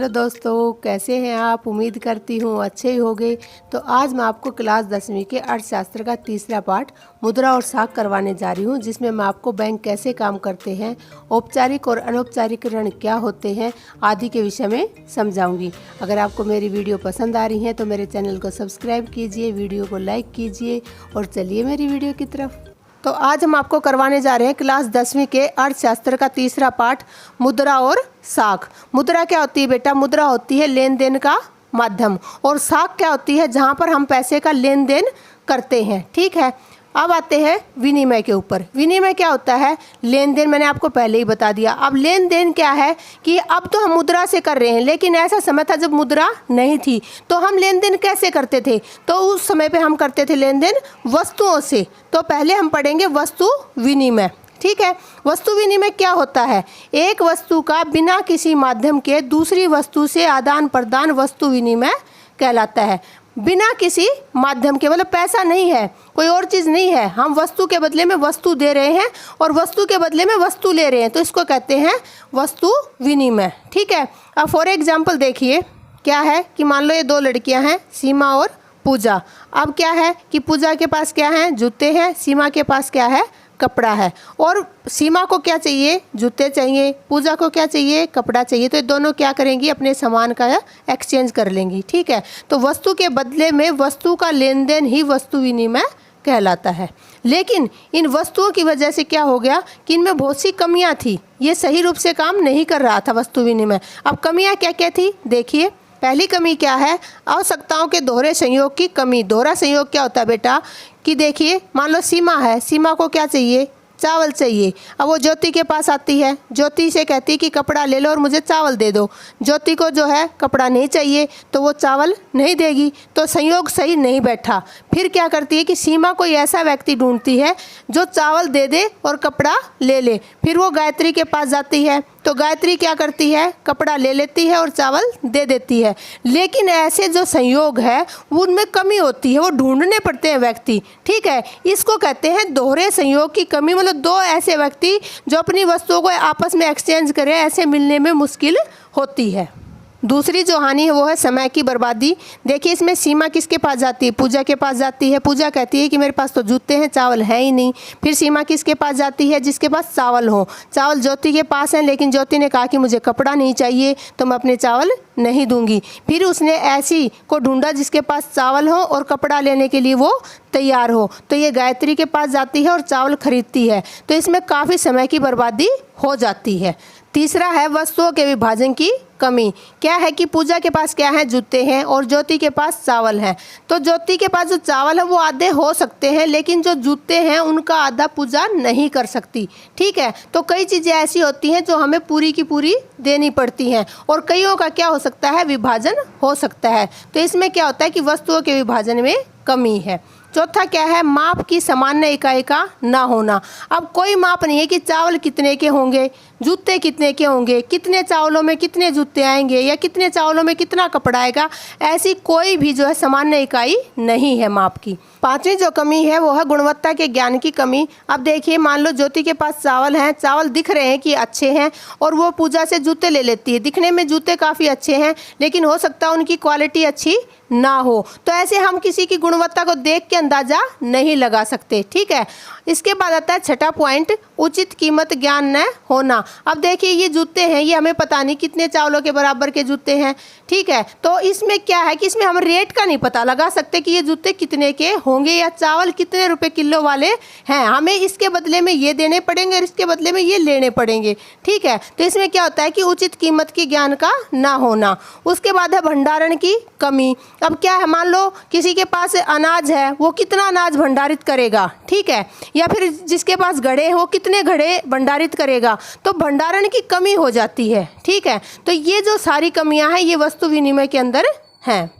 Hello दोस्तों, कैसे हैं आप। उम्मीद करती हूँ अच्छे ही होंगे। तो आज मैं आपको क्लास 10वीं के अर्थशास्त्र का तीसरा पाठ मुद्रा और साख करवाने जा रही हूँ, जिसमें मैं आपको बैंक कैसे काम करते हैं, औपचारिक और अनौपचारिक ऋण क्या होते हैं आदि के विषय में समझाऊंगी। अगर आपको मेरी वीडियो पसंद आ रही है तो मेरे चैनल को सब्सक्राइब कीजिए, वीडियो को लाइक कीजिए और चलिए मेरी वीडियो की तरफ। तो आज हम आपको करवाने जा रहे हैं क्लास 10वीं के अर्थशास्त्र का तीसरा पाठ मुद्रा और साख। मुद्रा क्या होती है बेटा? मुद्रा होती है लेन देन का माध्यम, और साख क्या होती है? जहाँ पर हम पैसे का लेन देन करते हैं। ठीक है, अब आते हैं विनिमय के ऊपर। विनिमय क्या होता है? लेन देन मैंने आपको पहले ही बता दिया। अब लेन देन क्या है कि अब तो हम मुद्रा से कर रहे हैं, लेकिन ऐसा समय था जब मुद्रा नहीं थी, तो हम लेन देन कैसे करते थे? तो उस समय पे हम करते थे लेन देन वस्तुओं से। तो पहले हम पढ़ेंगे वस्तु विनिमय। ठीक है, वस्तु विनिमय क्या होता है? एक वस्तु का बिना किसी माध्यम के दूसरी वस्तु से आदान प्रदान वस्तु विनिमय कहलाता है। बिना किसी माध्यम के, मतलब पैसा नहीं है, कोई और चीज़ नहीं है, हम वस्तु के बदले में वस्तु दे रहे हैं और वस्तु के बदले में वस्तु ले रहे हैं, तो इसको कहते हैं वस्तु विनिमय। ठीक है, अब फॉर एग्जाम्पल देखिए क्या है कि मान लो ये दो लड़कियां हैं, सीमा और पूजा। अब क्या है कि पूजा के पास क्या है? जूते हैं। सीमा के पास क्या है? कपड़ा है। और सीमा को क्या चाहिए? जूते चाहिए। पूजा को क्या चाहिए? कपड़ा चाहिए। तो ये दोनों क्या करेंगी? अपने सामान का एक्सचेंज कर लेंगी। ठीक है, तो वस्तु के बदले में वस्तु का लेन देन ही वस्तु विनिमय कहलाता है। लेकिन इन वस्तुओं की वजह से क्या हो गया कि इनमें बहुत सी कमियां थी, ये सही रूप से काम नहीं कर रहा था वस्तु विनिमय। अब कमियां क्या क्या थी देखिए। पहली कमी क्या है? आवश्यकताओं के दोहरे संयोग की कमी। दोहरा संयोग क्या होता है बेटा कि देखिए मान लो सीमा है, सीमा को क्या चाहिए? चावल चाहिए। अब वो ज्योति के पास आती है, ज्योति से कहती है कि कपड़ा ले लो और मुझे चावल दे दो। ज्योति को जो है कपड़ा नहीं चाहिए, तो वो चावल नहीं देगी, तो संयोग सही नहीं बैठा। फिर क्या करती है कि सीमा कोई ऐसा व्यक्ति ढूंढती है जो चावल दे दे और कपड़ा ले ले। फिर वो गायत्री के पास जाती है, तो गायत्री क्या करती है? कपड़ा ले लेती है और चावल दे देती है। लेकिन ऐसे जो संयोग है उनमें कमी होती है, वो ढूंढने पड़ते हैं व्यक्ति। ठीक है, इसको कहते हैं दोहरे संयोग की कमी। मतलब दो ऐसे व्यक्ति जो अपनी वस्तुओं को आपस में एक्सचेंज करें, ऐसे मिलने में मुश्किल होती है। दूसरी जो हानि है वो है समय की बर्बादी। देखिए इसमें सीमा किसके पास जाती है? पूजा के पास जाती है। पूजा कहती है कि मेरे पास तो जूते हैं, चावल है ही नहीं। फिर सीमा किसके पास जाती है? जिसके पास चावल हो। चावल ज्योति के पास है, लेकिन ज्योति ने कहा कि मुझे कपड़ा नहीं चाहिए, तो मैं अपने चावल नहीं दूंगी। फिर उसने ऐसी को ढूंढा जिसके पास चावल हो और कपड़ा लेने के लिए वो तैयार हो, तो ये गायत्री के पास जाती है और चावल खरीदती है। तो इसमें काफ़ी समय की बर्बादी हो जाती है। तीसरा है वस्तुओं के विभाजन की कमी। क्या है कि पूजा के पास क्या है? जूते हैं, और ज्योति के पास चावल है। तो ज्योति के पास जो चावल है वो आधे हो सकते हैं, लेकिन जो जूते हैं उनका आधा पूजा नहीं कर सकती। ठीक है, तो कई चीज़ें ऐसी होती हैं जो हमें पूरी की पूरी देनी पड़ती हैं, और कईयों का क्या हो सकता है? विभाजन हो सकता है। तो इसमें क्या होता है कि वस्तुओं के विभाजन में कमी है। चौथा क्या है? माप की सामान्य इकाई का ना होना। अब कोई माप नहीं है कि चावल कितने के होंगे, जूते कितने के होंगे, कितने चावलों में कितने जूते आएंगे, या कितने चावलों में कितना कपड़ा आएगा। ऐसी कोई भी जो है सामान्य इकाई नहीं है माप की। पांचवी जो कमी है वो है गुणवत्ता के ज्ञान की कमी। अब देखिए मान लो ज्योति के पास चावल हैं, चावल दिख रहे हैं कि अच्छे हैं, और वो पूजा से जूते ले लेती है। दिखने में जूते काफ़ी अच्छे हैं, लेकिन हो सकता है उनकी क्वालिटी अच्छी ना हो। तो ऐसे हम किसी की गुणवत्ता को देख के अंदाजा नहीं लगा सकते। ठीक है, इसके बाद आता है छठा पॉइंट, उचित कीमत ज्ञान न होना। अब देखिए ये जूते हैं, ये हमें पता नहीं कितने चावलों के बराबर के जूते हैं। ठीक है, तो इसमें क्या है कि इसमें हम रेट का नहीं पता लगा सकते कि ये जूते कितने के होंगे या चावल कितने रुपए किलो वाले हैं। हमें इसके बदले में ये देने पड़ेंगे और इसके बदले में ये लेने पड़ेंगे। ठीक है, तो इसमें क्या होता है कि उचित कीमत की ज्ञान का ना होना। उसके बाद है भंडारण की कमी। अब क्या है, मान लो किसी के पास अनाज है, वो कितना अनाज भंडारित करेगा? ठीक है, या फिर जिसके पास घड़े हैं वो कितने घड़े भंडारित करेगा? तो भंडारण की कमी हो जाती है। ठीक है, तो ये जो सारी कमियां हैं ये वस्तु विनिमय के अंदर हैं।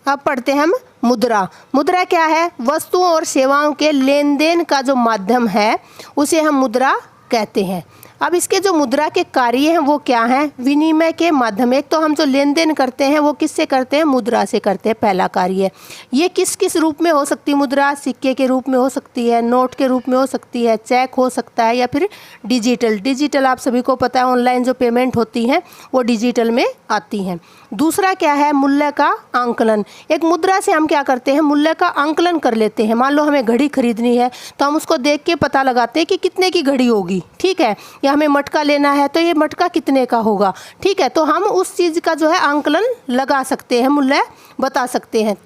अब पढ़ते हैं हम मुद्रा। मुद्रा क्या है? वस्तुओं और सेवाओं के लेन देन का जो माध्यम है उसे हम मुद्रा कहते हैं। अब इसके जो मुद्रा के कार्य हैं वो क्या हैं? विनिमय के माध्यम। एक तो हम जो लेन देन करते हैं वो किससे करते हैं? मुद्रा से करते हैं, पहला कार्य। ये किस किस रूप में हो सकती है मुद्रा? सिक्के के रूप में हो सकती है, नोट के रूप में हो सकती है, चेक हो सकता है, या फिर डिजिटल आप सभी को पता है ऑनलाइन जो पेमेंट होती हैं वो डिजिटल में आती हैं। दूसरा क्या है? मूल्य का आंकलन। एक मुद्रा से हम क्या करते हैं? मूल्य का आंकलन कर लेते हैं। मान लो हमें घड़ी खरीदनी है तो हम उसको देख के पता लगाते हैं कि कितने की घड़ी होगी, ठीक है, या हमें मटका लेना है तो ये मटका कितने का होगा, ठीक है। तो हम उस चीज़ का जो है आंकलन लगा सकते हैं, मूल्य बता सकते हैं।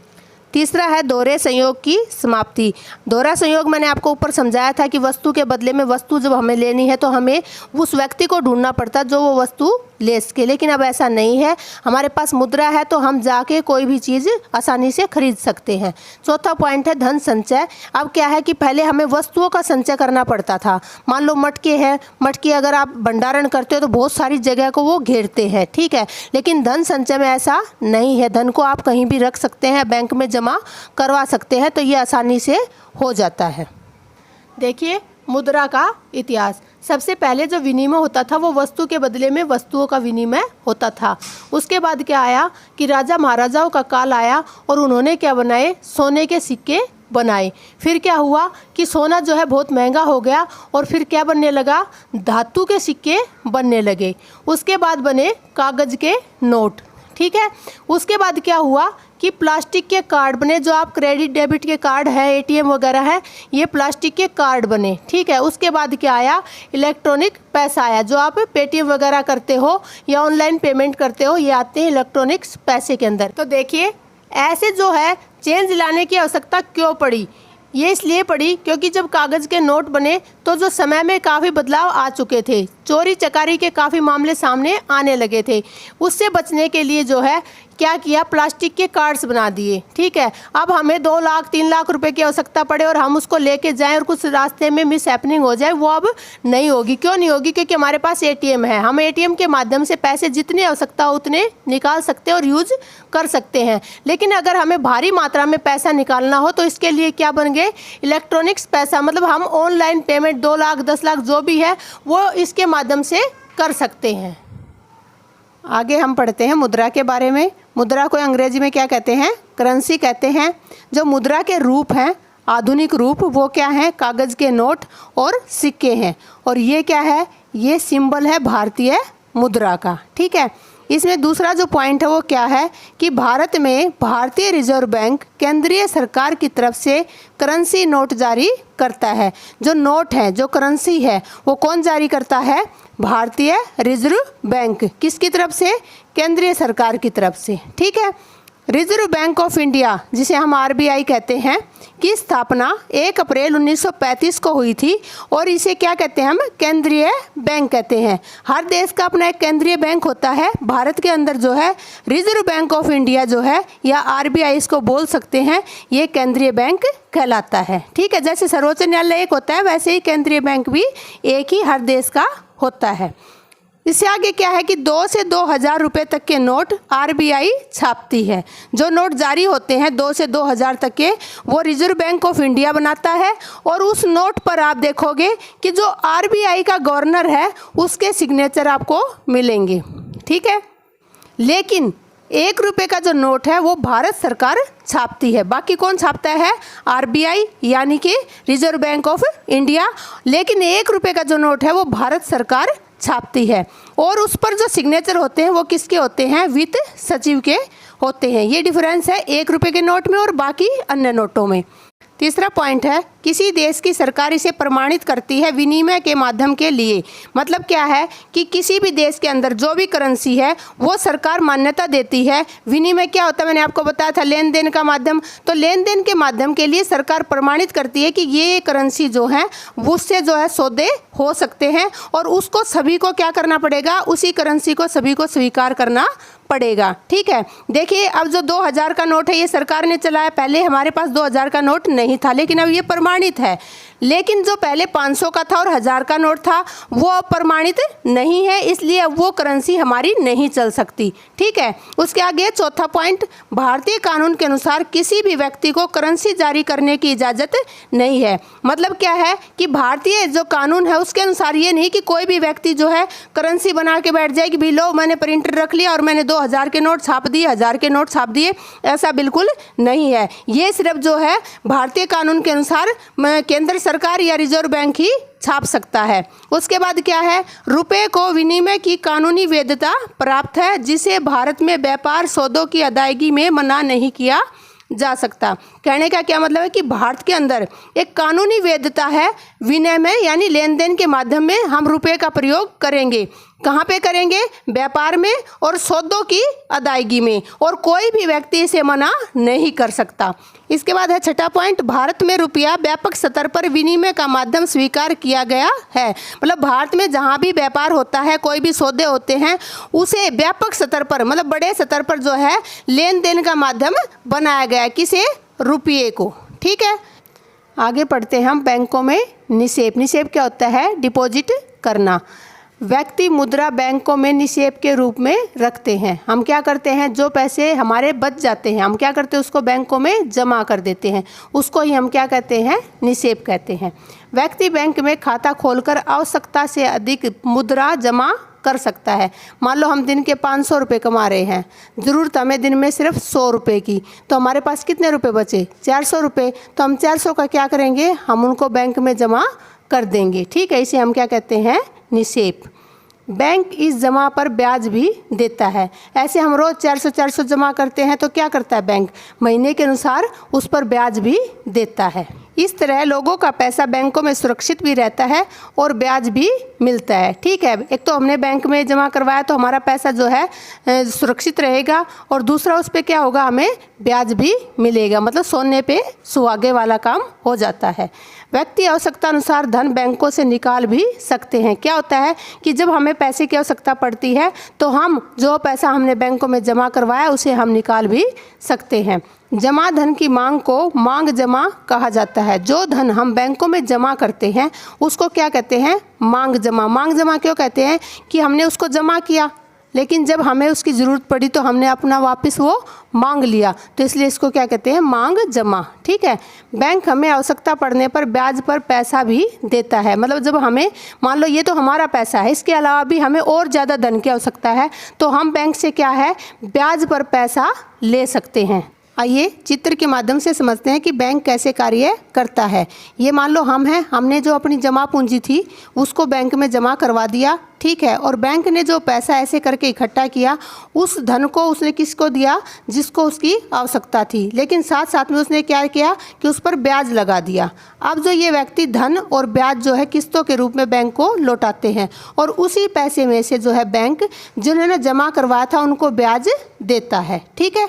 तीसरा है दोहरे संयोग की समाप्ति। दोहरा संयोग मैंने आपको ऊपर समझाया था कि वस्तु के बदले में वस्तु जब हमें लेनी है तो हमें उस व्यक्ति को ढूंढना पड़ता जो वो वस्तु ले सके, लेकिन अब ऐसा नहीं है। हमारे पास मुद्रा है तो हम जाके कोई भी चीज़ आसानी से खरीद सकते हैं। चौथा पॉइंट है धन संचय। अब क्या है कि पहले हमें वस्तुओं का संचय करना पड़ता था। मान लो मटके हैं, मटके अगर आप भंडारण करते हो तो बहुत सारी जगह को वो घेरते हैं, ठीक है, लेकिन धन संचय में ऐसा नहीं है। धन को आप कहीं भी रख सकते हैं, बैंक में जमा करवा सकते हैं, तो ये आसानी से हो जाता है। देखिए मुद्रा का इतिहास। सबसे पहले जो विनिमय होता था वो वस्तु के बदले में वस्तुओं का विनिमय होता था। उसके बाद क्या आया कि राजा महाराजाओं का काल आया और उन्होंने क्या बनाए? सोने के सिक्के बनाए। फिर क्या हुआ कि सोना जो है बहुत महंगा हो गया और फिर क्या बनने लगा? धातु के सिक्के बनने लगे। उसके बाद बने कागज़ के नोट, ठीक है। उसके बाद क्या हुआ कि प्लास्टिक के कार्ड बने, जो आप क्रेडिट डेबिट के कार्ड है, एटीएम वगैरह है, ये प्लास्टिक के कार्ड बने, ठीक है। उसके बाद क्या आया? इलेक्ट्रॉनिक पैसा आया। जो आप पेटीएम वगैरह करते हो या ऑनलाइन पेमेंट करते हो, ये आते हैं इलेक्ट्रॉनिक्स पैसे के अंदर। तो देखिए ऐसे जो है चेंज लाने की आवश्यकता क्यों पड़ी? ये इसलिए पड़ी क्योंकि जब कागज़ के नोट बने तो जो समय में काफ़ी बदलाव आ चुके थे, चोरी चकारी के काफ़ी मामले सामने आने लगे थे। उससे बचने के लिए जो है क्या किया? प्लास्टिक के कार्ड्स बना दिए, ठीक है। अब हमें 2 लाख 3 लाख रुपए की आवश्यकता पड़े और हम उसको लेके जाएं और कुछ रास्ते में मिस हैपनिंग हो जाए, वो अब नहीं होगी। क्यों नहीं होगी? क्योंकि हमारे पास एटीएम है। हम एटीएम के माध्यम से पैसे जितनी आवश्यकता हो उतने निकाल सकते हैं और यूज कर सकते हैं। लेकिन अगर हमें भारी मात्रा में पैसा निकालना हो तो इसके लिए क्या बन गए? इलेक्ट्रॉनिक्स पैसा। मतलब हम ऑनलाइन पेमेंट 2 लाख 10 लाख जो भी है वो इसके माध्यम से कर सकते हैं। आगे हम पढ़ते हैं मुद्रा के बारे में। मुद्रा को अंग्रेजी में क्या कहते हैं? करेंसी कहते हैं। जो मुद्रा के रूप हैं, आधुनिक रूप, वो क्या है? कागज़ के नोट और सिक्के हैं। और ये क्या है? ये सिंबल है भारतीय मुद्रा का, ठीक है। इसमें दूसरा जो पॉइंट है वो क्या है कि भारत में भारतीय रिजर्व बैंक केंद्रीय सरकार की तरफ से करेंसी नोट जारी करता है। जो नोट है, जो करेंसी है, वो कौन जारी करता है? भारतीय रिजर्व बैंक। किसकी तरफ से? केंद्रीय सरकार की तरफ से, ठीक है। रिजर्व बैंक ऑफ इंडिया, जिसे हम आरबीआई कहते हैं, की स्थापना 1 अप्रैल 1935 को हुई थी और इसे क्या कहते हैं? हम केंद्रीय बैंक कहते हैं। हर देश का अपना एक केंद्रीय बैंक होता है। भारत के अंदर जो है रिजर्व बैंक ऑफ इंडिया जो है, या आरबीआई इसको बोल सकते हैं, ये केंद्रीय बैंक कहलाता है, ठीक है। जैसे सर्वोच्च न्यायालय एक होता है, वैसे ही केंद्रीय बैंक भी एक ही हर देश का होता है। इससे आगे क्या है कि 2 से 2000 रुपये तक के नोट आरबीआई छापती है। जो नोट जारी होते हैं 2 से 2000 तक के, वो रिजर्व बैंक ऑफ इंडिया बनाता है। और उस नोट पर आप देखोगे कि जो आरबीआई का गवर्नर है उसके सिग्नेचर आपको मिलेंगे, ठीक है। लेकिन 1 रुपये का जो नोट है वो भारत सरकार छापती है। बाकी कौन छापता है? आरबीआई, यानी कि रिजर्व बैंक ऑफ इंडिया। लेकिन 1 रुपये का जो नोट है वो भारत सरकार छापती है। और उस पर जो सिग्नेचर होते हैं वो किसके होते हैं? वित्त सचिव के होते हैं। ये डिफरेंस है 1 रुपये के नोट में और बाकी अन्य नोटों में। तीसरा पॉइंट है किसी देश की सरकार इसे प्रमाणित करती है विनिमय के माध्यम के लिए। मतलब क्या है कि किसी भी देश के अंदर जो भी करेंसी है वो सरकार मान्यता देती है। विनिमय क्या होता है? मैंने आपको बताया था, लेन देन का माध्यम। तो लेन देन के माध्यम के लिए सरकार प्रमाणित करती है कि ये करेंसी जो है उससे जो है सौदे हो सकते हैं और उसको सभी को क्या करना पड़ेगा? उसी करेंसी को सभी को स्वीकार करना पड़ेगा, ठीक है। देखिए अब जो 2000 का नोट है ये सरकार ने चलाया, पहले हमारे पास 2000 का नोट नहीं नहीं था, लेकिन अब ये प्रमाणित है। लेकिन जो पहले 500 का था और 1000 का नोट था वो अब प्रमाणित नहीं है, इसलिए अब वो करेंसी हमारी नहीं चल सकती। ठीक है, उसके आगे चौथा पॉइंट, भारतीय कानून के अनुसार किसी भी व्यक्ति को करेंसी जारी करने की इजाज़त नहीं है। मतलब क्या है कि भारतीय जो कानून है उसके अनुसार ये नहीं कि कोई भी व्यक्ति जो है करेंसी बना के बैठ जाए कि भी लो मैंने प्रिंटर रख लिया और मैंने 2000 के नोट छाप दिए, 1000 के नोट छाप दिए, ऐसा बिल्कुल नहीं है। ये सिर्फ जो है भारतीय कानून के अनुसार केंद्र सरकार या रिजर्व बैंक ही छाप सकता है। उसके बाद क्या है, रुपए को विनिमय की कानूनी वैधता प्राप्त है जिसे भारत में व्यापार सौदों की अदायगी में मना नहीं किया जा सकता। कहने का क्या मतलब है कि भारत के अंदर एक कानूनी वैधता है, विनिमय यानी लेन देन के माध्यम में हम रुपए का प्रयोग करेंगे। कहाँ पे करेंगे? व्यापार में और सौदों की अदायगी में, और कोई भी व्यक्ति इसे मना नहीं कर सकता। इसके बाद है छठा पॉइंट, भारत में रुपया व्यापक स्तर पर विनिमय का माध्यम स्वीकार किया गया है। मतलब भारत में जहाँ भी व्यापार होता है, कोई भी सौदे होते हैं, उसे व्यापक स्तर पर मतलब बड़े स्तर पर जो है लेन देन का माध्यम बनाया गया है। किसे? रुपये को। ठीक है, आगे पढ़ते हैं हम बैंकों में निक्षेप। निक्षेप क्या होता है? डिपॉजिट करना। व्यक्ति मुद्रा बैंकों में निक्षेप के रूप में रखते हैं। हम क्या करते हैं, जो पैसे हमारे बच जाते हैं हम क्या करते हैं, उसको बैंकों में जमा कर देते हैं, उसको ही हम क्या कहते हैं? निक्षेप कहते हैं। व्यक्ति बैंक में खाता खोलकर आवश्यकता से अधिक मुद्रा जमा कर सकता है। मान लो हम दिन के 500 रुपये कमा रहे हैं, ज़रूरत हमें दिन में सिर्फ 100 रुपये की, तो हमारे पास कितने रुपए बचे? 400 रुपये। तो हम 400 का क्या करेंगे? हम उनको बैंक में जमा कर देंगे। ठीक है, इसे हम क्या कहते हैं? निक्षेप। बैंक इस जमा पर ब्याज भी देता है। ऐसे हम रोज़ 400 जमा करते हैं तो क्या करता है बैंक? महीने के अनुसार उस पर ब्याज भी देता है। इस तरह लोगों का पैसा बैंकों में सुरक्षित भी रहता है और ब्याज भी मिलता है। ठीक है, एक तो हमने बैंक में जमा करवाया तो हमारा पैसा जो है सुरक्षित रहेगा, और दूसरा उस पर क्या होगा? हमें ब्याज भी मिलेगा। मतलब सोने पे सुहागे वाला काम हो जाता है। व्यक्ति आवश्यकता अनुसार धन बैंकों से निकाल भी सकते हैं। क्या होता है कि जब हमें पैसे की आवश्यकता पड़ती है तो हम जो पैसा हमने बैंकों में जमा करवाया उसे हम निकाल भी सकते हैं। जमा धन की मांग को मांग जमा कहा जाता है। जो धन हम बैंकों में जमा करते हैं उसको क्या कहते हैं? मांग जमा। मांग जमा क्यों कहते हैं? कि हमने उसको जमा किया, लेकिन जब हमें उसकी ज़रूरत पड़ी तो हमने अपना वापस वो मांग लिया, तो इसलिए इसको क्या कहते हैं? मांग जमा। ठीक है, बैंक हमें आवश्यकता पड़ने पर ब्याज पर पैसा भी देता है। मतलब जब हमें मान लो ये तो हमारा पैसा है, इसके अलावा भी हमें और ज़्यादा धन की आवश्यकता है तो हम बैंक से क्या है? ब्याज पर पैसा ले सकते हैं। आइए चित्र के माध्यम से समझते हैं कि बैंक कैसे कार्य करता है। ये मान लो हम हैं, हमने जो अपनी जमा पूंजी थी उसको बैंक में जमा करवा दिया। ठीक है, और बैंक ने जो पैसा ऐसे करके इकट्ठा किया उस धन को उसने किसको दिया? जिसको उसकी आवश्यकता थी, लेकिन साथ साथ में उसने क्या किया कि उस पर ब्याज लगा दिया। अब जो ये व्यक्ति धन और ब्याज जो है किस्तों के रूप में बैंक को लौटाते हैं, और उसी पैसे में से जो है बैंक जिन्होंने जमा करवाया था उनको ब्याज देता है। ठीक है,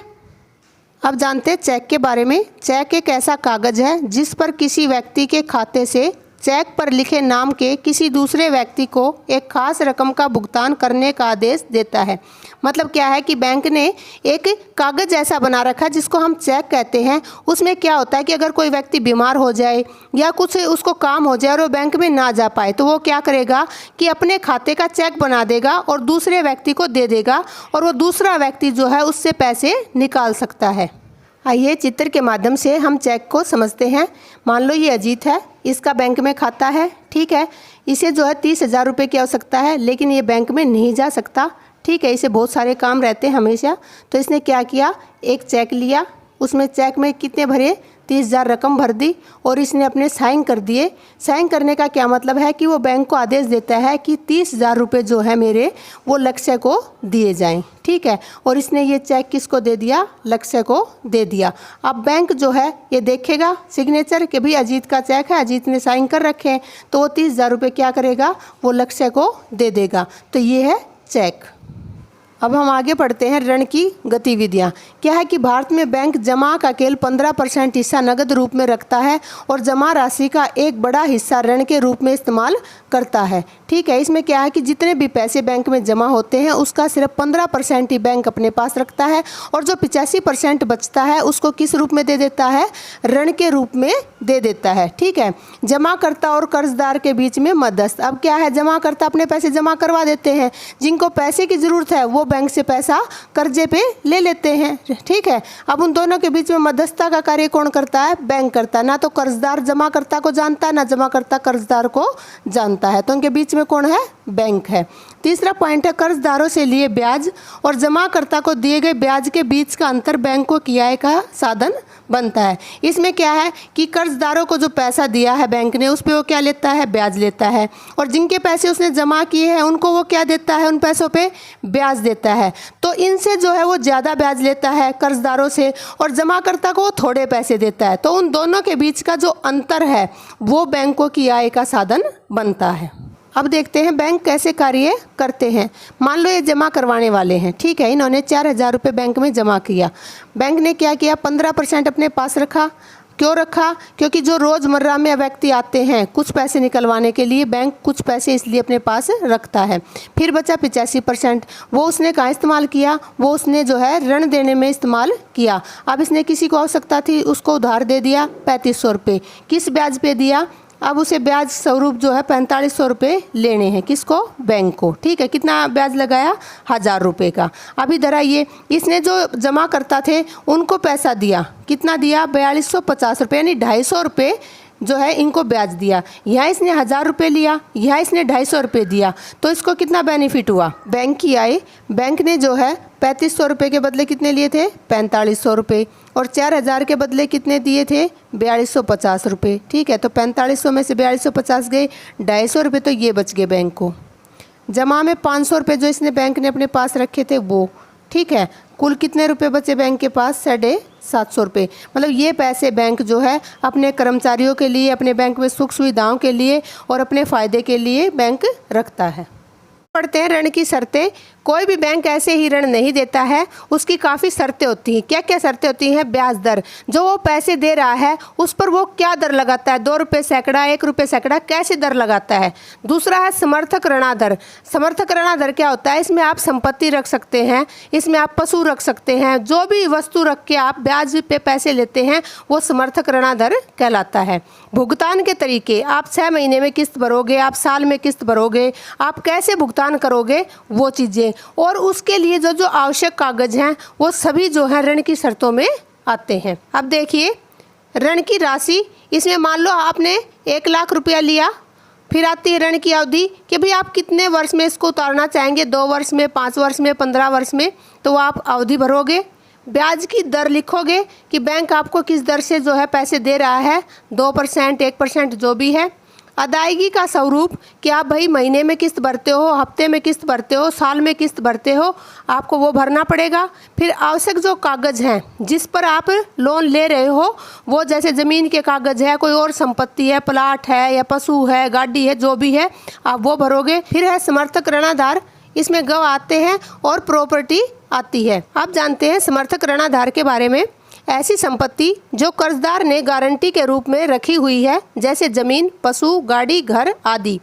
अब जानते हैं चेक के बारे में। चेक एक ऐसा कागज़ है जिस पर किसी व्यक्ति के खाते से चेक पर लिखे नाम के किसी दूसरे व्यक्ति को एक खास रकम का भुगतान करने का आदेश देता है। मतलब क्या है कि बैंक ने एक कागज़ ऐसा बना रखा है जिसको हम चेक कहते हैं। उसमें क्या होता है कि अगर कोई व्यक्ति बीमार हो जाए या कुछ उसको काम हो जाए और वो बैंक में ना जा पाए तो वो क्या करेगा कि अपने खाते का चेक बना देगा और दूसरे व्यक्ति को दे देगा, और वो दूसरा व्यक्ति जो है उससे पैसे निकाल सकता है। आइए चित्र के माध्यम से हम चेक को समझते हैं। मान लो ये अजीत है, इसका बैंक में खाता है। ठीक है, इसे जो है 30,000 रुपये की आवश्यकता है, लेकिन ये बैंक में नहीं जा सकता। ठीक है, इसे बहुत सारे काम रहते हैं हमेशा, तो इसने क्या किया? एक चेक लिया, उसमें चेक में कितने भरे? 30,000 रकम भर दी, और इसने अपने साइन कर दिए। साइन करने का क्या मतलब है कि वो बैंक को आदेश देता है कि 30,000 रुपये जो है मेरे वो लक्ष्य को दिए जाएं। ठीक है, और इसने ये चेक किसको दे दिया? लक्ष्य को दे दिया। अब बैंक जो है ये देखेगा सिग्नेचर कि भाई अजीत का चेक है, अजीत ने साइन कर रखे हैं, तो वो 30,000 रुपये क्या करेगा? वो लक्ष्य को दे देगा। तो ये है चेक। अब हम आगे पढ़ते हैं ऋण की गतिविधियाँ। क्या है कि भारत में बैंक जमा का केवल 15% हिस्सा नगद रूप में रखता है और जमा राशि का एक बड़ा हिस्सा ऋण के रूप में इस्तेमाल करता है। ठीक है, इसमें क्या है कि जितने भी पैसे बैंक में जमा होते हैं उसका सिर्फ 15% ही बैंक अपने पास रखता है और जो 85% बचता है उसको किस रूप में दे देता है? ऋण के रूप में दे देता है। ठीक है, जमाकर्ता और कर्जदार के बीच में मध्यस्थ। अब क्या है, जमाकर्ता अपने पैसे जमा करवा देते हैं, जिनको पैसे की ज़रूरत है वो बैंक से पैसा कर्जे पे ले लेते हैं। ठीक है, अब उन दोनों के बीच में मध्यस्थता का कार्य कौन करता है? बैंक करता है। ना तो कर्जदार जमाकर्ता को जानता है, ना जमाकर्ता कर्जदार को जानता है, तो उनके बीच में कौन है? बैंक है। तीसरा पॉइंट है कर्जदारों से लिए ब्याज और जमाकर्ता को दिए गए ब्याज के बीच का अंतर बैंक को की आय का साधन बनता है। इसमें क्या है कि कर्जदारों को जो पैसा दिया है बैंक ने उस पर वो क्या लेता है? ब्याज लेता है, और जिनके पैसे उसने जमा किए हैं उनको वो क्या देता है? उन पैसों पे ब्याज देता है। तो इनसे जो है वो ज़्यादा ब्याज लेता है कर्जदारों से, और जमाकर्ता को वो थोड़े पैसे देता है। तो उन दोनों के बीच का जो अंतर है वो बैंकों की आय का साधन बनता है। अब देखते हैं बैंक कैसे कार्य करते हैं। मान लो ये जमा करवाने वाले हैं, ठीक है, इन्होंने 4,000 रुपये बैंक में जमा किया। बैंक ने क्या किया? 15% अपने पास रखा। क्यों रखा? क्योंकि जो रोज़मर्रा में व्यक्ति आते हैं कुछ पैसे निकलवाने के लिए, बैंक कुछ पैसे इसलिए अपने पास रखता है। फिर बचा 85%, वो उसने कहाँ इस्तेमाल किया? वो उसने जो है ऋण देने में इस्तेमाल किया। अब इसने किसी को आवश्यकता थी, उसको उधार दे दिया 3500 रुपये। किस ब्याज पे दिया? अब उसे ब्याज स्वरूप जो है 4500 रुपये लेने हैं। किसको? बैंक को। ठीक है, कितना ब्याज लगाया? 1000 रुपये का। अब इधर आइए, इसने जो जमा करता थे उनको पैसा दिया। कितना दिया? 4250 रुपये, यानी 250 रुपये जो है इनको ब्याज दिया। यहाँ इसने 1000 रुपये लिया, यहाँ इसने 250 रुपये दिया, तो इसको कितना बेनिफिट हुआ? बैंक की आय। बैंक ने जो है 3500 रुपये के बदले कितने लिए थे? 4500 रुपये, और 4000 के बदले कितने दिए थे? 4250 रुपये। ठीक है, तो 4500 में से 4250 गए, 250 रुपये तो ये बच गए बैंक को। जमा में 500 रुपये जो इसने बैंक ने अपने पास रखे थे वो। ठीक है, कुल कितने रुपए बचे बैंक के पास? 750 रुपये। मतलब ये पैसे बैंक जो है अपने कर्मचारियों के लिए, अपने बैंक में सुख सुविधाओं के लिए और अपने फ़ायदे के लिए बैंक रखता है। पढ़ते हैं ऋण की शर्तें। कोई भी बैंक ऐसे ही ऋण नहीं देता है, उसकी काफ़ी शर्तें होती हैं। क्या क्या शर्तें होती हैं? ब्याज दर, जो वो पैसे दे रहा है उस पर वो क्या दर लगाता है? 2 रुपये सैकड़ा, 1 रुपये सैकड़ा, कैसे दर लगाता है? दूसरा है समर्थक ऋणाधर। समर्थक ऋणाधर क्या होता है? इसमें आप संपत्ति रख सकते हैं, इसमें आप पशु रख सकते हैं, जो भी वस्तु रख के आप ब्याज पे पैसे लेते हैं वो समर्थक ऋणाधर कहलाता है। भुगतान के तरीके, आप 6 महीने में किस्त भरोगे, आप साल में किस्त भरोगे, आप कैसे भुगतान करोगे वो चीज़ें, और उसके लिए जो जो आवश्यक कागज हैं वो सभी जो है ऋण की शर्तों में आते हैं। अब देखिए ऋण की राशि, इसमें मान लो आपने 1 लाख रुपया लिया, फिर आती है ऋण की अवधि कि भाई आप कितने वर्ष में इसको उतारना चाहेंगे, 2 वर्ष में, 5 वर्ष में, 15 वर्ष में, तो आप अवधि भरोगे। ब्याज की दर लिखोगे कि बैंक आपको किस दर से जो है पैसे दे रहा है, 2%, 1%, जो भी है। अदायगी का स्वरूप कि आप भाई महीने में किस्त भरते हो, हफ्ते में किस्त भरते हो, साल में किस्त भरते हो, आपको वो भरना पड़ेगा। फिर आवश्यक जो कागज़ हैं जिस पर आप लोन ले रहे हो, वो जैसे ज़मीन के कागज़ है, कोई और संपत्ति है, प्लाट है या पशु है, गाड़ी है, जो भी है, आप वो भरोगे। फिर है समर्थक ऋणाधार, इसमें गवाह आते हैं और प्रॉपर्टी आती है। आप जानते हैं समर्थक ऋणाधार के बारे में। ऐसी संपत्ति जो कर्जदार ने गारंटी के रूप में रखी हुई है, जैसे जमीन, पशु, गाड़ी, घर आदि।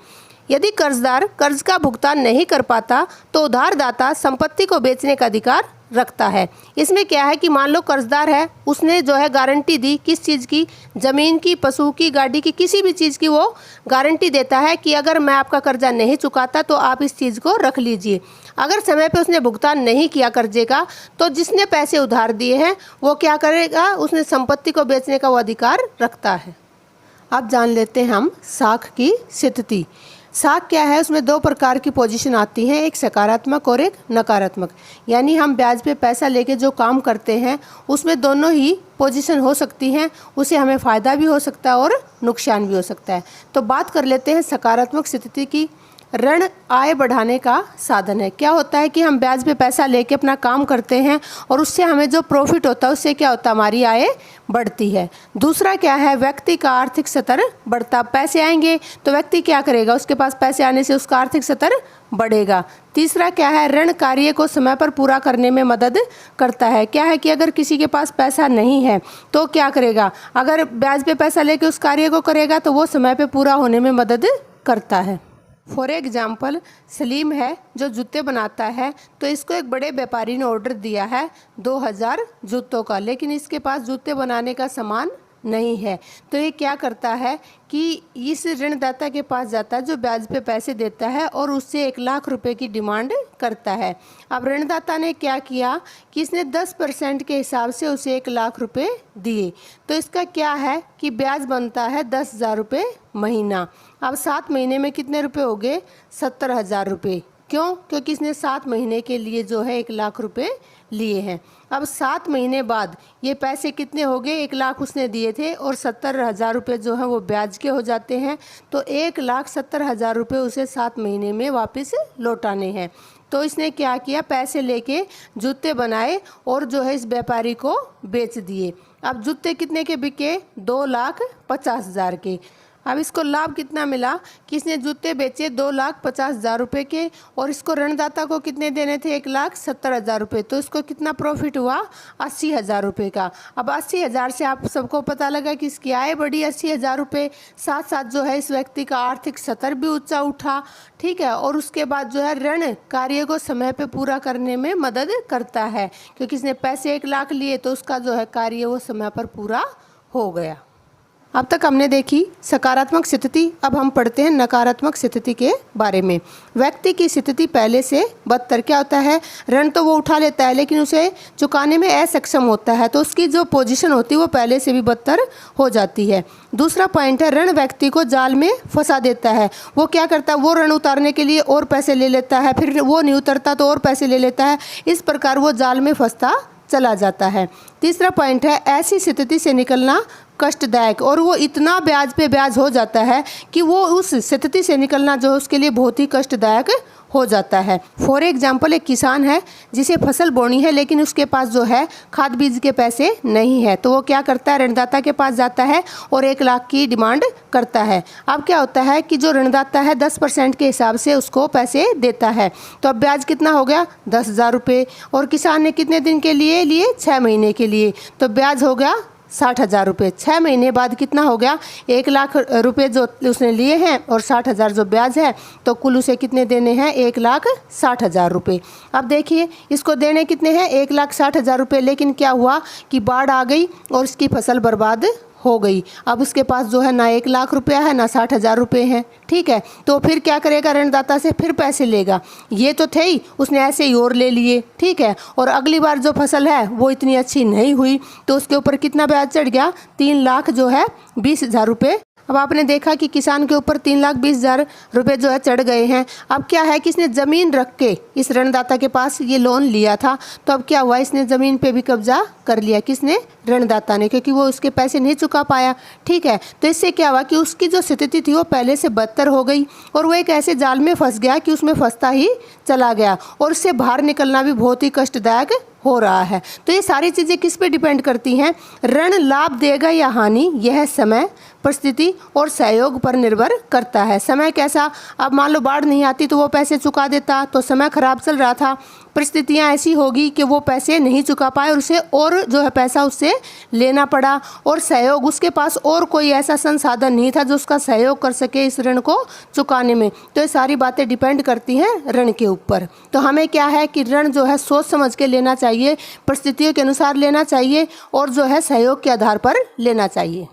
यदि कर्जदार कर्ज का भुगतान नहीं कर पाता तो उधारदाता संपत्ति को बेचने का अधिकार रखता है। इसमें क्या है कि मान लो कर्जदार है, उसने जो है गारंटी दी, किस चीज़ की? ज़मीन की, पशु की, गाड़ी की, किसी भी चीज़ की वो गारंटी देता है कि अगर मैं आपका कर्जा नहीं चुकाता तो आप इस चीज़ को रख लीजिए। अगर समय पे उसने भुगतान नहीं किया कर्जे का, तो जिसने पैसे उधार दिए हैं वो क्या करेगा? उसने संपत्ति को बेचने का वो अधिकार रखता है। अब जान लेते हैं हम साख की स्थिति। साख क्या है? उसमें 2 प्रकार की पोजीशन आती हैं, एक सकारात्मक और एक नकारात्मक। यानी हम ब्याज पे पैसा लेके जो काम करते हैं उसमें दोनों ही पोजीशन हो सकती हैं, उसे हमें फ़ायदा भी हो सकता है और नुकसान भी हो सकता है। तो बात कर लेते हैं सकारात्मक स्थिति की। ऋण आय बढ़ाने का साधन है। क्या होता है कि हम ब्याज पे पैसा लेके अपना काम करते हैं और उससे हमें जो प्रॉफिट होता है उससे क्या होता है, हमारी आय बढ़ती है। दूसरा क्या है, व्यक्ति का आर्थिक स्तर बढ़ता। पैसे आएंगे तो व्यक्ति क्या करेगा, उसके पास पैसे आने से उसका आर्थिक स्तर बढ़ेगा। तीसरा क्या है, ऋण कार्य को समय पर पूरा करने में मदद करता है। क्या है कि अगर किसी के पास पैसा नहीं है तो क्या करेगा, अगर ब्याज पे पैसा लेके उस कार्य को करेगा तो वो समय पे पूरा होने में मदद करता है। फॉर एग्जाम्पल, सलीम है जो जूते बनाता है, तो इसको एक बड़े व्यापारी ने ऑर्डर दिया है 2000 जूतों का, लेकिन इसके पास जूते बनाने का सामान नहीं है। तो ये क्या करता है कि इस ऋणदाता के पास जाता है जो ब्याज पे पैसे देता है और उससे 1 लाख रुपए की डिमांड करता है। अब ऋणदाता ने क्या किया कि इसने 10% के हिसाब से उसे 1 लाख रुपए दिए। तो इसका क्या है कि ब्याज बनता है 10,000 रुपये महीना। अब 7 महीने में कितने रुपए हो गए, 70,000 रुपये। क्यों, क्योंकि इसने 7 महीने के लिए जो है 1 लाख रुपए लिए हैं। अब 7 महीने बाद ये पैसे कितने हो गए, 1 लाख उसने दिए थे और 70,000 रुपये जो है वो ब्याज के हो जाते हैं। तो 1,70,000 रुपये उसे 7 महीने में वापस लौटाने हैं। तो इसने क्या किया, पैसे लेके जूते बनाए और जो है इस व्यापारी को बेच दिए। अब जूते कितने के बिके, 2,50,000 के। अब इसको लाभ कितना मिला कि इसने जूते बेचे 2,50,000 रुपये के और इसको ऋणदाता को कितने देने थे, 1,70,000 रुपये। तो इसको कितना प्रॉफिट हुआ, 80,000 रुपये का। अब 80,000 से आप सबको पता लगा कि इसकी आय बढ़ी 80,000 रुपये। साथ साथ जो है इस व्यक्ति का आर्थिक स्तर भी ऊंचा उठा, ठीक है। और उसके बाद जो है ऋण कार्य को समय पे पूरा करने में मदद करता है, क्योंकि इसने पैसे 1 लाख लिए तो उसका जो है कार्य वो समय पर पूरा हो गया। अब तक हमने देखी सकारात्मक स्थिति, अब हम पढ़ते हैं नकारात्मक स्थिति के बारे में। व्यक्ति की स्थिति पहले से बदतर। क्या होता है, ऋण तो वो उठा लेता है लेकिन उसे चुकाने में असक्षम होता है, तो उसकी जो पोजीशन होती है वो पहले से भी बदतर हो जाती है। दूसरा पॉइंट है, ऋण व्यक्ति को जाल में फंसा देता है। वो क्या करता है, वो ऋण उतारने के लिए और पैसे ले लेता है, फिर वो नहीं उतरता तो और पैसे ले लेता है। इस प्रकार वो जाल में फंसता चला जाता है। तीसरा पॉइंट है, ऐसी स्थिति से निकलना कष्टदायक, और वो इतना ब्याज पे ब्याज हो जाता है कि वो उस स्थिति से निकलना जो है उसके लिए बहुत ही कष्टदायक हो जाता है। फॉर एग्जाम्पल, एक किसान है जिसे फसल बोनी है लेकिन उसके पास जो है खाद बीज के पैसे नहीं है, तो वो क्या करता है, ऋणदाता के पास जाता है और 1 लाख की डिमांड करता है। अब क्या होता है कि जो ऋणदाता है 10% के हिसाब से उसको पैसे देता है, तो अब ब्याज कितना हो गया, 10,000 रुपये। और किसान ने कितने दिन के लिए 6 महीने के लिए, तो ब्याज हो गया 60,000 रुपये। 6 महीने बाद कितना हो गया, 1 लाख रुपये जो उसने लिए हैं और 60,000 जो ब्याज है, तो कुल उसे कितने देने हैं, 1,60,000 रुपये। अब देखिए इसको देने कितने हैं, 1,60,000 रुपये, लेकिन क्या हुआ कि बाढ़ आ गई और इसकी फसल बर्बाद हो गई। अब उसके पास जो है ना 1 लाख रुपया है ना 60,000 रुपये हैं, ठीक है। तो फिर क्या करेगा, ऋणदाता से फिर पैसे लेगा। ये तो थे ही, उसने ऐसे ही और ले लिए, ठीक है। और अगली बार जो फसल है वो इतनी अच्छी नहीं हुई तो उसके ऊपर कितना ब्याज चढ़ गया, 3,20,000 रुपये। अब आपने देखा कि किसान के ऊपर 3,20,000 रुपये जो है चढ़ गए हैं। अब क्या है कि इसने ज़मीन रख के इस ऋणदाता के पास ये लोन लिया था, तो अब क्या हुआ, इसने ज़मीन पे भी कब्जा कर लिया, किसने, ऋणदाता ने, क्योंकि वो उसके पैसे नहीं चुका पाया, ठीक है। तो इससे क्या हुआ कि उसकी जो स्थिति थी वो पहले से बदतर हो गई और वो एक ऐसे जाल में फंस गया कि उसमें फंसता ही चला गया और उससे बाहर निकलना भी बहुत ही कष्टदायक हो रहा है। तो ये सारी चीज़ें किस पे डिपेंड करती हैं, ऋण लाभ देगा या हानि, यह समय, परिस्थिति और सहयोग पर निर्भर करता है। समय कैसा, अब मान लो बाढ़ नहीं आती तो वो पैसे चुका देता, तो समय खराब चल रहा था। परिस्थितियाँ ऐसी होगी कि वो पैसे नहीं चुका पाए और उसे और जो है पैसा उससे लेना पड़ा। और सहयोग, उसके पास और कोई ऐसा संसाधन नहीं था जो उसका सहयोग कर सके इस ऋण को चुकाने में। तो ये सारी बातें डिपेंड करती हैं ऋण के ऊपर। तो हमें क्या है कि ऋण जो है सोच समझ के लेना चाहिए, परिस्थितियों के अनुसार लेना चाहिए और जो है सहयोग के आधार पर लेना चाहिए।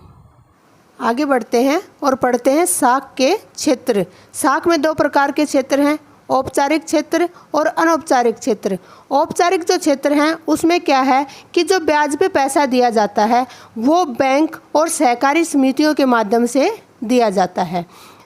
आगे बढ़ते हैं और पढ़ते हैं साख के क्षेत्र। साख में 2 प्रकार के क्षेत्र हैं, औपचारिक क्षेत्र और अनौपचारिक क्षेत्र। औपचारिक जो क्षेत्र हैं उसमें क्या है कि जो ब्याज पे पैसा दिया जाता है वो बैंक और सहकारी समितियों के माध्यम से दिया जाता है।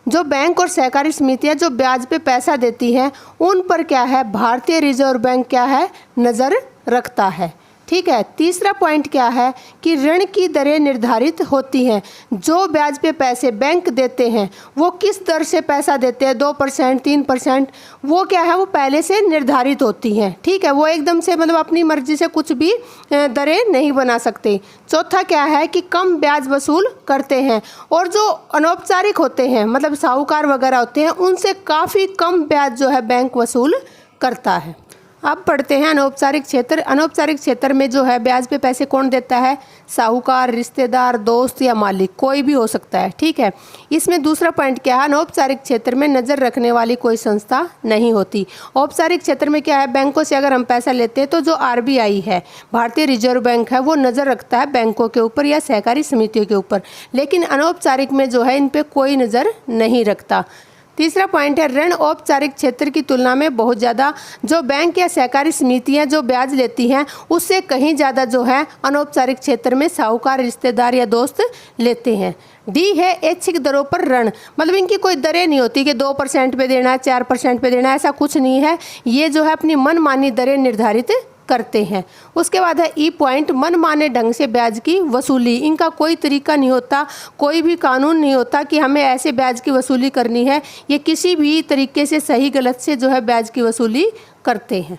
जो बैंक और सहकारी समितियां जो ब्याज पे पैसा देती हैं उन पर क्या है, भारतीय रिजर्व बैंक क्या है, नज़र रखता है, ठीक है। तीसरा पॉइंट क्या है कि ऋण की दरें निर्धारित होती हैं। जो ब्याज पे पैसे बैंक देते हैं वो किस दर से पैसा देते हैं, 2%, 3%, वो क्या है, वो पहले से निर्धारित होती हैं। ठीक है, वो एकदम से मतलब अपनी मर्जी से कुछ भी दरें नहीं बना सकते। चौथा क्या है कि कम ब्याज वसूल करते हैं, और जो अनौपचारिक होते हैं मतलब साहूकार वगैरह होते हैं उनसे काफ़ी कम ब्याज जो है बैंक वसूल करता है। अब पढ़ते हैं अनौपचारिक क्षेत्र। अनौपचारिक क्षेत्र में जो है ब्याज पे पैसे कौन देता है, साहूकार, रिश्तेदार, दोस्त या मालिक, कोई भी हो सकता है। ठीक है, इसमें दूसरा पॉइंट क्या है, अनौपचारिक क्षेत्र में नज़र रखने वाली कोई संस्था नहीं होती। औपचारिक क्षेत्र में क्या है, बैंकों से अगर हम पैसा लेते हैं तो जो RBI है, भारतीय रिजर्व बैंक है, वो नज़र रखता है बैंकों के ऊपर या सहकारी समितियों के ऊपर, लेकिन अनौपचारिक में जो है इन पर कोई नज़र नहीं रखता। तीसरा पॉइंट है ऋण औपचारिक क्षेत्र की तुलना में बहुत ज़्यादा, जो बैंक या सहकारी समितियां जो ब्याज लेती हैं उससे कहीं ज़्यादा जो है अनौपचारिक क्षेत्र में साहूकार, रिश्तेदार या दोस्त लेते हैं। डी है ऐच्छिक दरों पर ऋण, मतलब इनकी कोई दरें नहीं होती कि 2% पे देना है, 4% पे देना है, ऐसा कुछ नहीं है। ये जो है अपनी मनमानी दरें निर्धारित करते हैं। उसके बाद है ई पॉइंट, मनमाने ढंग से ब्याज की वसूली। इनका कोई तरीका नहीं होता, कोई भी कानून नहीं होता कि हमें ऐसे ब्याज की वसूली करनी है। ये किसी भी तरीके से सही गलत से जो है ब्याज की वसूली करते हैं।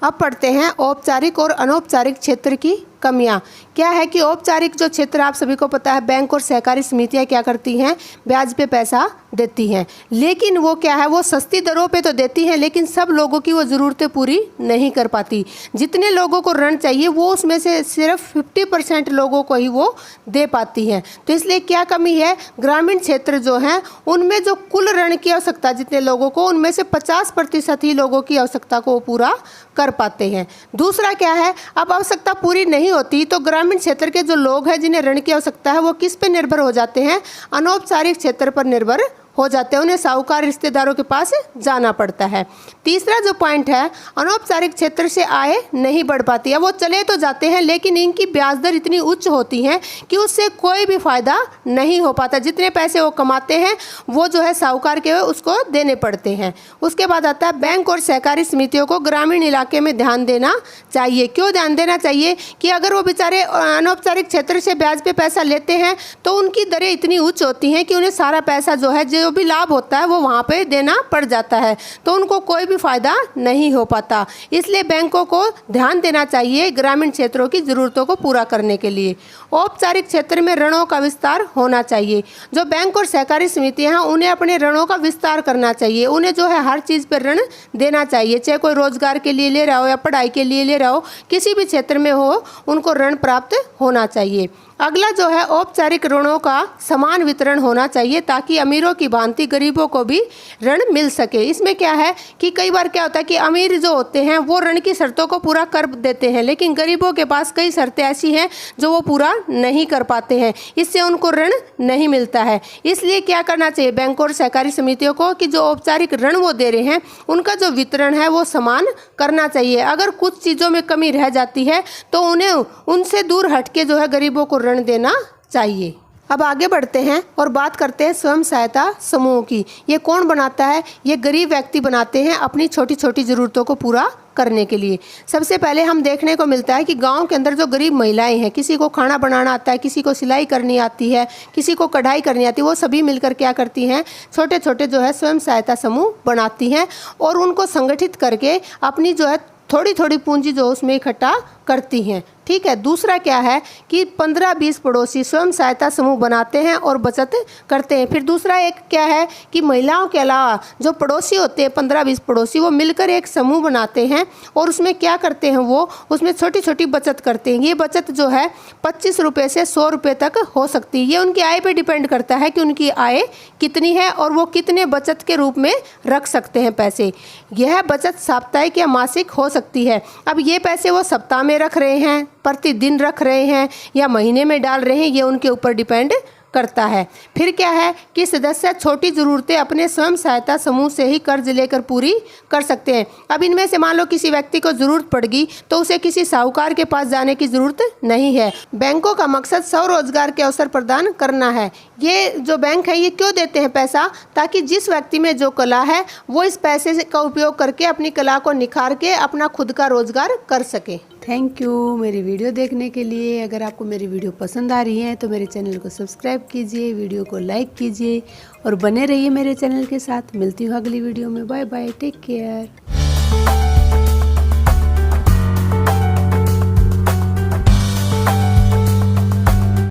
अब पढ़ते हैं औपचारिक और अनौपचारिक क्षेत्र की कमियां। क्या है कि औपचारिक जो क्षेत्र आप सभी को पता है, बैंक और सहकारी समितियां क्या करती हैं, ब्याज पे पैसा देती हैं, लेकिन वो क्या है, वो सस्ती दरों पे तो देती हैं लेकिन सब लोगों की वो ज़रूरतें पूरी नहीं कर पाती। जितने लोगों को ऋण चाहिए वो उसमें से सिर्फ 50% लोगों को ही वो दे पाती हैं। तो इसलिए क्या कमी है, ग्रामीण क्षेत्र जो हैं उनमें जो कुल ऋण की आवश्यकता जितने लोगों को, उनमें से 50% ही लोगों की आवश्यकता को वो पूरा कर पाते हैं। दूसरा क्या है, अब आवश्यकता पूरी नहीं होती तो ग्रामीण क्षेत्र के जो लोग हैं जिन्हें ऋण की आवश्यकता है वो किस पे निर्भर हो जाते हैं, अनौपचारिक क्षेत्र पर निर्भर हो जाते हैं। उन्हें साहूकार, रिश्तेदारों के पास जाना पड़ता है। तीसरा जो पॉइंट है, अनौपचारिक क्षेत्र से आय नहीं बढ़ पाती है। वो चले तो जाते हैं लेकिन इनकी ब्याज दर इतनी उच्च होती है कि उससे कोई भी फायदा नहीं हो पाता। जितने पैसे वो कमाते हैं वो जो है साहूकार के उसको देने पड़ते हैं। उसके बाद आता है बैंक और सहकारी समितियों को ग्रामीण इलाके में ध्यान देना चाहिए। क्यों ध्यान देना चाहिए कि अगर वो बेचारे अनौपचारिक क्षेत्र से ब्याज पे पैसा लेते हैं तो उनकी दरें इतनी उच्च होती हैं कि उन्हें सारा पैसा जो है जो भी लाभ होता है वो वहाँ पे देना पड़ जाता है, तो उनको कोई भी फायदा नहीं हो पाता। इसलिए बैंकों को ध्यान देना चाहिए ग्रामीण क्षेत्रों की ज़रूरतों को पूरा करने के लिए। औपचारिक क्षेत्र में ऋणों का विस्तार होना चाहिए। जो बैंक और सहकारी समितियां हैं उन्हें अपने ऋणों का विस्तार करना चाहिए। उन्हें जो है हर चीज़ पर ऋण देना चाहिए, चाहे कोई रोजगार के लिए ले रहा हो या पढ़ाई के लिए ले रहा हो, किसी भी क्षेत्र में हो उनको ऋण प्राप्त होना चाहिए। अगला जो है औपचारिक ऋणों का समान वितरण होना चाहिए ताकि अमीरों की भांति गरीबों को भी ऋण मिल सके। इसमें क्या है कि कई बार क्या होता है कि अमीर जो होते हैं वो ऋण की शर्तों को पूरा कर देते हैं लेकिन गरीबों के पास कई शर्तें ऐसी हैं जो वो पूरा नहीं कर पाते हैं, इससे उनको ऋण नहीं मिलता है। इसलिए क्या करना चाहिए बैंकों और सहकारी समितियों को कि जो औपचारिक ऋण वो दे रहे हैं उनका जो वितरण है वो समान करना चाहिए। अगर कुछ चीज़ों में कमी रह जाती है तो उन्हें उनसे दूर हटके जो है गरीबों को ऋण देना चाहिए। अब आगे बढ़ते हैं और बात करते हैं स्वयं सहायता समूह की। ये कौन बनाता है, ये गरीब व्यक्ति बनाते हैं अपनी छोटी छोटी ज़रूरतों को पूरा करने के लिए। सबसे पहले हम देखने को मिलता है कि गांव के अंदर जो गरीब महिलाएं हैं, किसी को खाना बनाना आता है, किसी को सिलाई करनी आती है, किसी को कढ़ाई करनी आती है, वो सभी मिलकर क्या करती हैं, छोटे छोटे जो है स्वयं सहायता समूह बनाती हैं और उनको संगठित करके अपनी जो है थोड़ी थोड़ी पूंजी जो उसमें इकट्ठा करती हैं। ठीक है। दूसरा क्या है कि 15-20 पड़ोसी स्वयं सहायता समूह बनाते हैं और बचत करते हैं। फिर दूसरा एक क्या है कि महिलाओं के अलावा जो पड़ोसी होते हैं 15-20 पड़ोसी, वो मिलकर एक समूह बनाते हैं और उसमें क्या करते हैं, वो उसमें छोटी छोटी बचत करते हैं। ये बचत जो है 25 रुपये से 100 रुपये तक हो सकती है। ये उनकी आय पे डिपेंड करता है कि उनकी आय कितनी है और वो कितने बचत के रूप में रख सकते हैं पैसे। यह बचत साप्ताहिक या मासिक हो सकती है। अब ये पैसे वो सप्ताह में रख रहे हैं, प्रतिदिन रख रहे हैं या महीने में डाल रहे हैं, ये उनके ऊपर डिपेंड करता है। फिर क्या है कि सदस्य छोटी ज़रूरतें अपने स्वयं सहायता समूह से ही कर्ज लेकर पूरी कर सकते हैं। अब इनमें से मान लो किसी व्यक्ति को ज़रूरत पड़ गई तो उसे किसी साहूकार के पास जाने की ज़रूरत नहीं है। बैंकों का मकसद स्वरोजगार के अवसर प्रदान करना है। ये जो बैंक है ये क्यों देते हैं पैसा, ताकि जिस व्यक्ति में जो कला है वो इस पैसे का उपयोग करके अपनी कला को निखार के अपना खुद का रोजगार कर सके। थैंक यू मेरी वीडियो देखने के लिए। अगर आपको मेरी वीडियो पसंद आ रही है तो मेरे चैनल को सब्सक्राइब कीजिए, वीडियो को लाइक कीजिए और बने रहिए मेरे चैनल के साथ। मिलती हूँ अगली वीडियो में। Bye bye, take care.